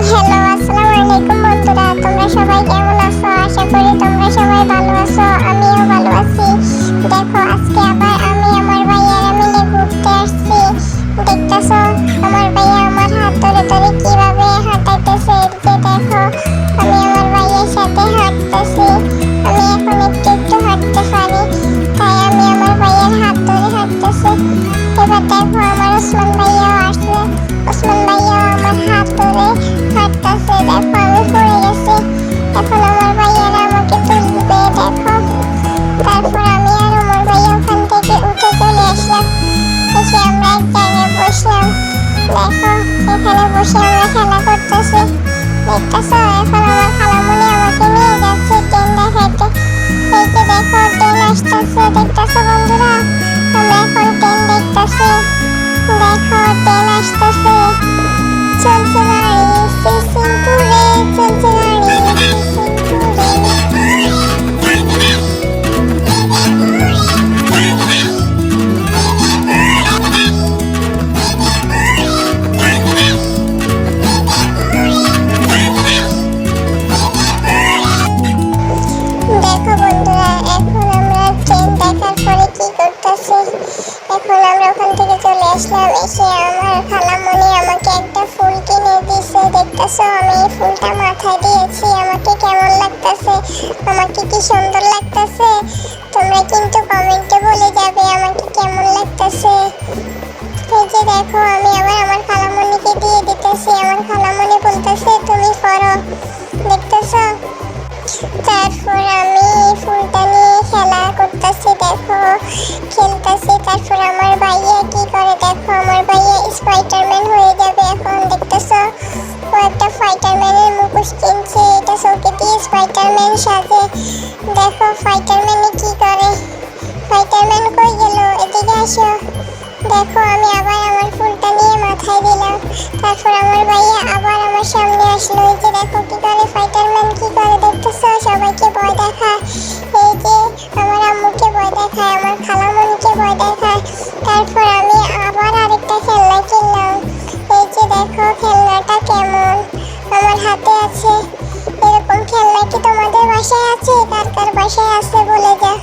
Hello, আসসালামু আলাইকুম বন্ধুরা, তোমরা সবাই কেমন আছো? আশা করি তোমরা সবাই ভালো আছো। আমিও ভালো আছি। দেখো, আজকে আবার আমি আমার ভাইয়ারা মিলে ঘুরতে আসছি। দেখতেছো আমার ভাইয়া আমার হাত ধরে ধরে কিভাবে হাঁটাইতেছে। যে দেখো, আমি আমার ভাইয়ের সাথে হাঁটতেছি। আমি এখন একটু একটু হাঁটতে পারি, তাই আমি আমার ভাইয়ের হাত ধরে হাঁটতেছি। এবার দেখো, আমার ওসমান ভাইয়াও আসছে। ওসমান ভাইয়াও আমার হাত ধরে হাঁটতেছে। দেখো, আমি পড়ে গেছি। এখন আমার ভাইয়ারা আমাকে তুলবে। দেখো, তারপর আমি আর আমার ভাইয়া ওখান থেকে উঠে চলে আসলাম। এসে আমরা এক জায়গায় বসলাম। দেখো, এখানে বসে আমরা খেলা করতেছি। দেখতেছো, এখন আমার খালামণি আমাকে নিয়ে যাচ্ছে ট্রেন দেখাইতে। এই যে দেখো, ট্রেন আসতেছে। দেখতেছো বন্ধুরা, আমরা এখন ট্রেন দেখতেছি। দেখো, ট্রেন আসতেছে। চলছে গাড়ি সিসিমপুরে, চলছে গাড়ি সিসিমপুরে। দেখো বন্ধুরা, এখন আমরা ট্রেন দেখার পরে কি করতেছি। এখন আমরা ওখান থেকে চলে আসলাম। এসে আমার খালামণি আমাকে একটা ফুল কিনে দিয়েছে। দেখতেছো, আমি এই ফুলটা মাথায় দিয়েছি। আমাকে কেমন লাগতেছে, আমাকে কি সুন্দর লাগতেছে। তোমরা কিন্তু কমেন্টে বলে যাবে আমাকে কেমন লাগতেছে। এই যে দেখো, আমি আবার আমার খালামণিকে দিয়ে দিতেছি। আমার খালামণি বলতেছে তুমি করো। দেখতেছো, তারপর আমি ফুলটা নিয়ে খেলা করতেছি। দেখো, খেলতেছি। তারপর আমার ভাইয়া কি করে, দেখো আমার ভাইয়া স্পাইডারম্যান হয়ে যাবে এখন। দেখতেছো, ও একটা ফাইটারম্যানের মুখোশ কিনছে। এটা চোখে দিয়ে স্পাইডারম্যান সাজে। দেখো ফাইটারম্যানে কি করে। ফাইটারম্যান কই গেল, এদিকে আসো। দেখো, আমি আবার আমার ফুলটা নিয়ে মাথায় দিলাম। তারপর আমার ভাইয়া আবার আমার সামনে আসলো। এই যে দেখো কি করে, ফাইটারম্যান কি করে। দেখতেছো, সবাইকে ভয় দেখায়। এই যে আমার আম্মুকে ভয় দেখায়, আমার খালামণিকে ভয় দেখায়। তারপর আমি আবার আরেকটা খেলনা কিনলাম। এই যে দেখো, খেলনাটা কেমন আমার হাতে আছে। এরকম খেলনা কি তোমাদের বাসায় আছে? কার কার বাসায় আছে বলে যা।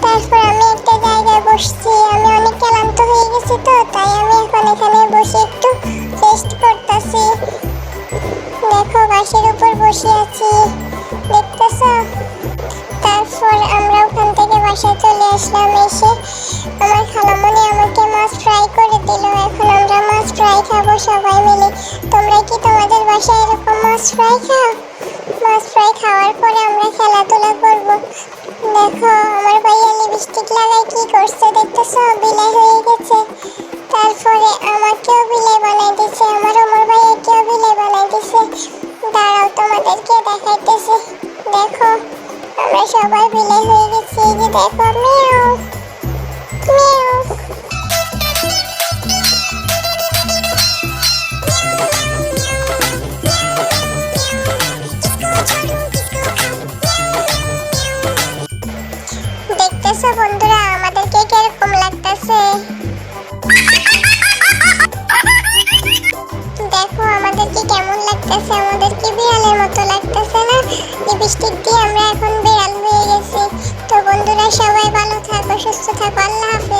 তারপর আমি একটা জায়গায় বসছি। আমি অনেক ক্লান্ত হয়ে গেছি, তো তাই আমি এখন এখানে বসে একটু রেস্ট করতেছি। দেখো, বাসের উপর বসে আছি। দেখতেছো, তারপর আমরা ওখান থেকে বাসায় চলে আসলাম। এসে আমার খালামণি আমাকে মাছ ফ্রাই করে দিল। এখন আমরা মাছ ফ্রাই খাবো সবাই মিলে। তোমরা কি তোমাদের বাসায় এরকম মাছ ফ্রাই খাও? মাছ ফ্রাই খাওয়ার পরে আমরা খেলাধুলা করব। দেখো, আমার ভাইয়া লিপস্টিক লাগাই কি করছে। দেখতেছো, বিলাই হয়ে গেছে। তারপরে আমাকেও বিলাই বানাই দিছে, আমার ভাইয়াকেও বিলাই বানাই দিছে। দাঁড়াও, তোমাদেরকে দেখাইতেছি। দেখো, আমরা সবাই বিলাই হয়ে গেছি। এই যে দেখো, মিয়াও মিয়াও। দেখতেছো বন্ধুরা, আমাদেরকে কিরকম লাগতেছে। দেখো, আমাদেরকে কেমন লাগতেছে। আমাদেরকে বিড়ালের মতো লাগতেছে না? লিপস্টিক দিয়ে আমরা এখন বিড়াল হয়ে গেছি। তো বন্ধুরা, সবাই ভালো থাকো, সুস্থ থাকো। আল্লাহ হাফেজ।